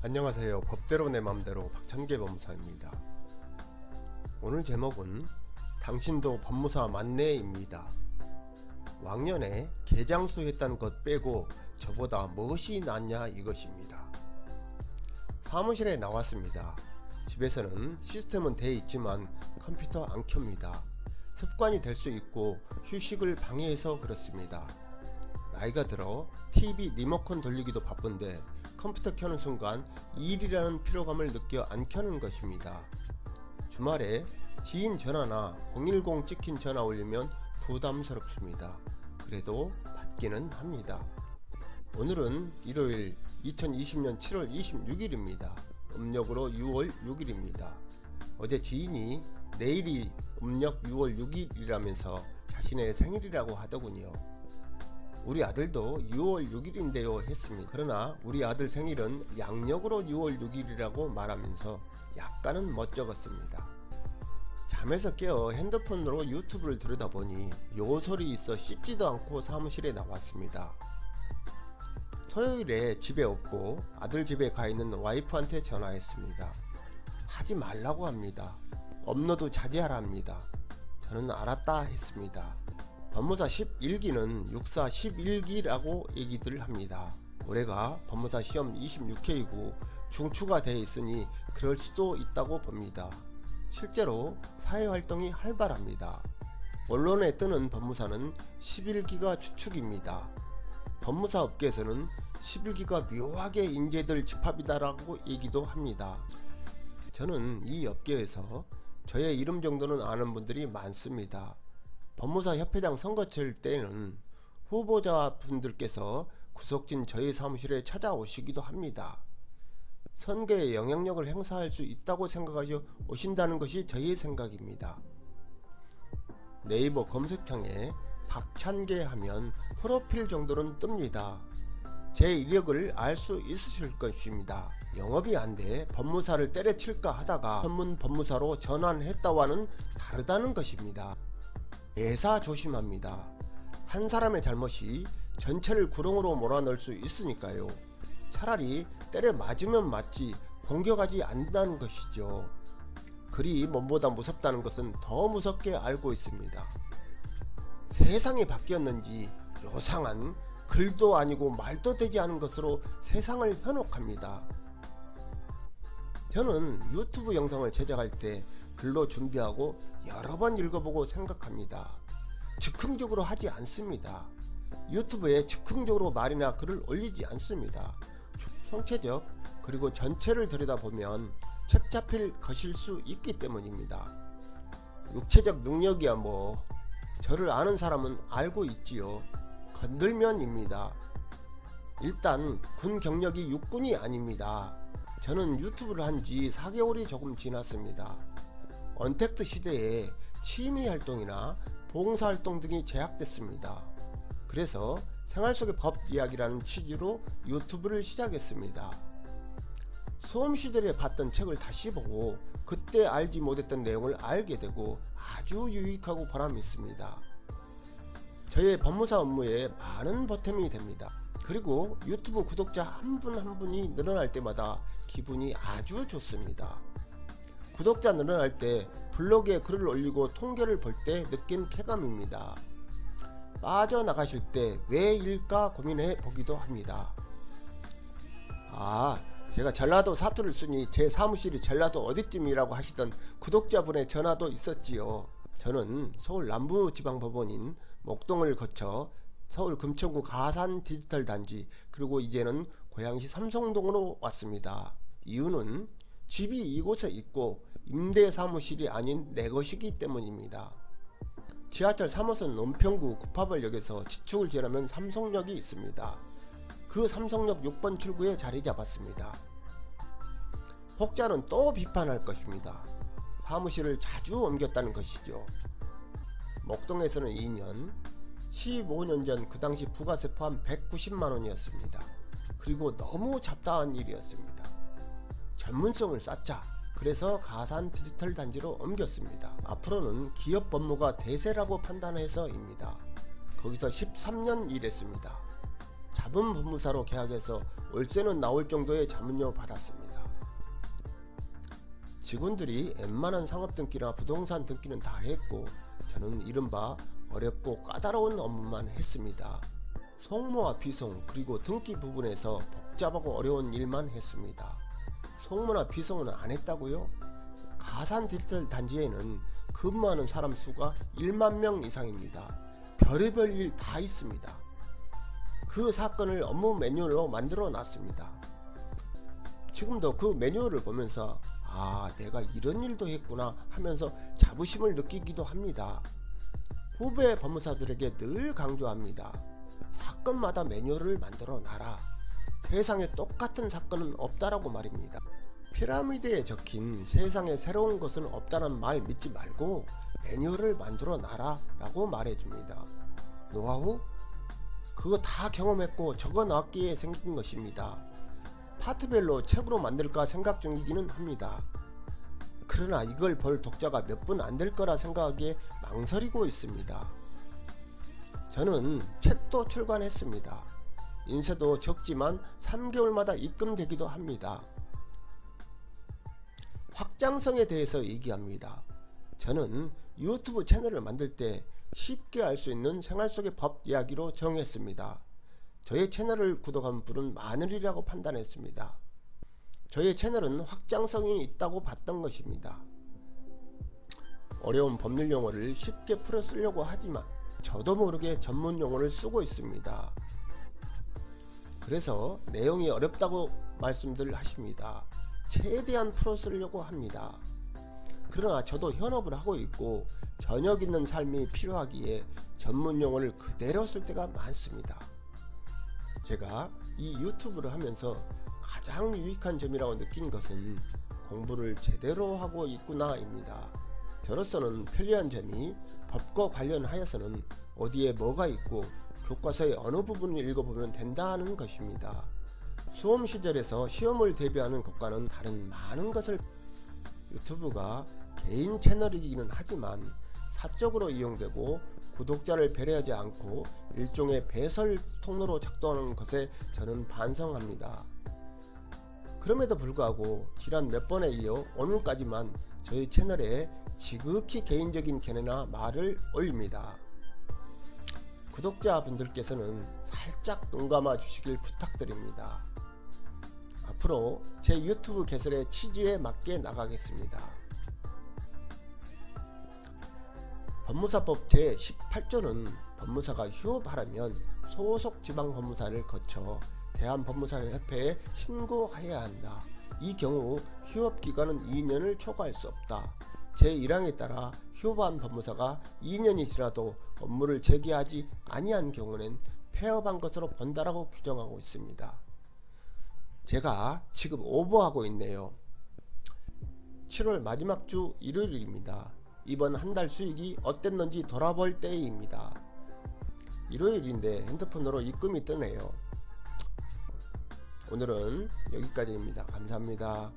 안녕하세요. 법대로 내 맘대로 박찬계 법무사입니다. 오늘 제목은 당신도 법무사 맞네입니다. 왕년에 개장수 했다는 것 빼고 저보다 무엇이 낫냐 이것입니다. 사무실에 나왔습니다. 집에서는 시스템은 돼 있지만 컴퓨터 안 켭니다. 습관이 될 수 있고 휴식을 방해해서 그렇습니다. 나이가 들어 TV 리모컨 돌리기도 바쁜데 컴퓨터 켜는 순간 일이라는 피로감을 느껴 안 켜는 것입니다. 주말에 지인 전화나 010 찍힌 전화 올리면 부담스럽습니다. 그래도 받기는 합니다. 오늘은 일요일 2020년 7월 26일입니다. 음력으로 6월 6일입니다. 어제 지인이 내일이 음력 6월 6일이라면서 자신의 생일이라고 하더군요. 우리 아들도 6월 6일인데요 했습니다. 그러나 우리 아들 생일은 양력으로 6월 6일이라고 말하면서 약간은 멋쩍었습니다. 잠에서 깨어 핸드폰으로 유튜브를 들여다보니 요설이 있어 씻지도 않고 사무실에 나왔습니다. 토요일에 집에 없고 아들 집에 가 있는 와이프한테 전화했습니다. 하지 말라고 합니다. 업로드 자제하라 합니다. 저는 알았다 했습니다. 법무사 11기는 육사 11기라고 얘기들 합니다. 올해가 법무사 시험 26회이고 중추가 되어 있으니 그럴 수도 있다고 봅니다. 실제로 사회활동이 활발합니다. 언론에 뜨는 법무사는 11기가 주축입니다. 법무사 업계에서는 11기가 묘하게 인재들 집합이다라고 얘기도 합니다. 저는 이 업계에서 저의 이름 정도는 아는 분들이 많습니다. 법무사 협회장 선거칠 때는 후보자분들께서 구석진 저희 사무실에 찾아오시기도 합니다. 선거에 영향력을 행사할 수 있다고 생각하셔 오신다는 것이 저희의 생각입니다. 네이버 검색창에 박찬계 하면 프로필 정도는 뜹니다. 제 이력을 알 수 있으실 것입니다. 영업이 안 돼 법무사를 때려칠까 하다가 전문 법무사로 전환했다와는 다르다는 것입니다. 대사 조심합니다. 한 사람의 잘못이 전체를 구렁으로 몰아넣을 수 있으니까요. 차라리 때려 맞으면 맞지 공격하지 않는다는 것이죠. 글이 몸보다 무섭다는 것은 더 무섭게 알고 있습니다. 세상이 바뀌었는지 요상한 글도 아니고 말도 되지 않은 것으로 세상을 현혹합니다. 저는 유튜브 영상을 제작할 때 글로 준비하고 여러 번 읽어보고 생각합니다. 즉흥적으로 하지 않습니다. 유튜브에 즉흥적으로 말이나 글을 올리지 않습니다. 총체적 그리고 전체를 들여다보면 책 잡힐 것일 수 있기 때문입니다. 육체적 능력이야 뭐 저를 아는 사람은 알고 있지요. 건들면입니다. 일단 군 경력이 육군이 아닙니다. 저는 유튜브를 한 지 4개월이 조금 지났습니다. 언택트 시대에 취미활동이나 봉사활동 등이 제약됐습니다. 그래서 생활 속의 법 이야기라는 취지로 유튜브를 시작했습니다. 수험 시절에 봤던 책을 다시 보고 그때 알지 못했던 내용을 알게 되고 아주 유익하고 보람이 있습니다. 저의 법무사 업무에 많은 보탬이 됩니다. 그리고 유튜브 구독자 한 분 한 분이 늘어날 때마다 기분이 아주 좋습니다. 구독자 늘어날 때 블로그에 글을 올리고 통계를 볼 때 느낀 쾌감입니다. 빠져나가실 때 왜일까 고민해 보기도 합니다. 제가 전라도 사투를 쓰니 제 사무실이 전라도 어디쯤이라고 하시던 구독자분의 전화도 있었지요. 저는 서울 남부지방법원인 목동을 거쳐 서울 금천구 가산 디지털 단지 그리고 이제는 고양시 삼성동으로 왔습니다. 이유는 집이 이곳에 있고 임대 사무실이 아닌 내 것이기 때문입니다. 지하철 3호선 은평구 구파발역에서 지축을 지나면 삼성역이 있습니다. 그 삼성역 6번 출구에 자리 잡았습니다. 혹자는 또 비판할 것입니다. 사무실을 자주 옮겼다는 것이죠. 목동에서는 2년, 15년 전 그 당시 부가세 포함 190만원이었습니다. 그리고 너무 잡다한 일이었습니다. 전문성을 쌓자. 그래서 가산 디지털 단지로 옮겼습니다. 앞으로는 기업 법무가 대세라고 판단해서입니다. 거기서 13년 일했습니다. 자본 법무사로 계약해서 월세는 나올 정도의 자문료 받았습니다. 직원들이 웬만한 상업 등기나 부동산 등기는 다 했고 저는 이른바 어렵고 까다로운 업무만 했습니다. 송모와 비송 그리고 등기 부분에서 복잡하고 어려운 일만 했습니다. 송모나 비송은 안 했다고요? 가산 디지털 단지에는 근무하는 사람 수가 1만 명 이상입니다. 별의별 일 다 있습니다. 그 사건을 업무 매뉴얼로 만들어 놨습니다. 지금도 그 매뉴얼을 보면서 내가 이런 일도 했구나 하면서 자부심을 느끼기도 합니다. 후배 법무사들에게 늘 강조합니다. 사건마다 매뉴얼을 만들어 놔라. 세상에 똑같은 사건은 없다라고 말입니다. 피라미드에 적힌 세상에 새로운 것은 없다는 말 믿지 말고 매뉴얼을 만들어 놔라 라고 말해줍니다. 노하우? 그거 다 경험했고 적어 놨기에 생긴 것입니다. 파트별로 책으로 만들까 생각 중이기는 합니다. 그러나 이걸 볼 독자가 몇 분 안 될 거라 생각하기에 망설이고 있습니다. 저는 책도 출간했습니다. 인쇄도 적지만 3개월마다 입금되기도 합니다. 확장성에 대해서 얘기합니다. 저는 유튜브 채널을 만들 때 쉽게 알 수 있는 생활 속의 법 이야기로 정했습니다. 저의 채널을 구독한 분은 많으리라고 판단했습니다. 저의 채널은 확장성이 있다고 봤던 것입니다. 어려운 법률 용어를 쉽게 풀어 쓰려고 하지만 저도 모르게 전문 용어를 쓰고 있습니다. 그래서 내용이 어렵다고 말씀들 하십니다. 최대한 풀어 쓰려고 합니다. 그러나 저도 현업을 하고 있고 저녁 있는 삶이 필요하기에 전문 용어를 그대로 쓸 때가 많습니다. 제가 이 유튜브를 하면서 가장 유익한 점이라고 느낀 것은 공부를 제대로 하고 있구나입니다. 저로서는 편리한 점이 법과 관련하여서는 어디에 뭐가 있고 교과서의 어느 부분을 읽어보면 된다는 것입니다. 수험 시절에서 시험을 대비하는 것과는 다른 많은 것을 유튜브가 개인 채널이기는 하지만 사적으로 이용되고 구독자를 배려하지 않고 일종의 배설 통로로 작동하는 것에 저는 반성합니다. 그럼에도 불구하고 지난 몇 번에 이어 오늘까지만 저희 채널에 지극히 개인적인 견해나 말을 올립니다. 구독자분들께서는 살짝 눈 감아 주시길 부탁드립니다. 앞으로 제 유튜브 개설의 취지에 맞게 나가겠습니다. 법무사법 제18조는 법무사가 휴업하려면 소속 지방법무사를 거쳐 대한법무사협회에 신고해야 한다. 이 경우 휴업기간은 2년을 초과할 수 없다. 제1항에 따라 휴업한 법무사가 2년이 지나도 업무를 재개하지 아니한 경우는 폐업한 것으로 본다라고 규정하고 있습니다. 제가 지금 오버하고 있네요. 7월 마지막 주 일요일입니다. 이번 한 달 수익이 어땠는지 돌아볼 때입니다. 일요일인데 핸드폰으로 입금이 뜨네요. 오늘은 여기까지입니다. 감사합니다.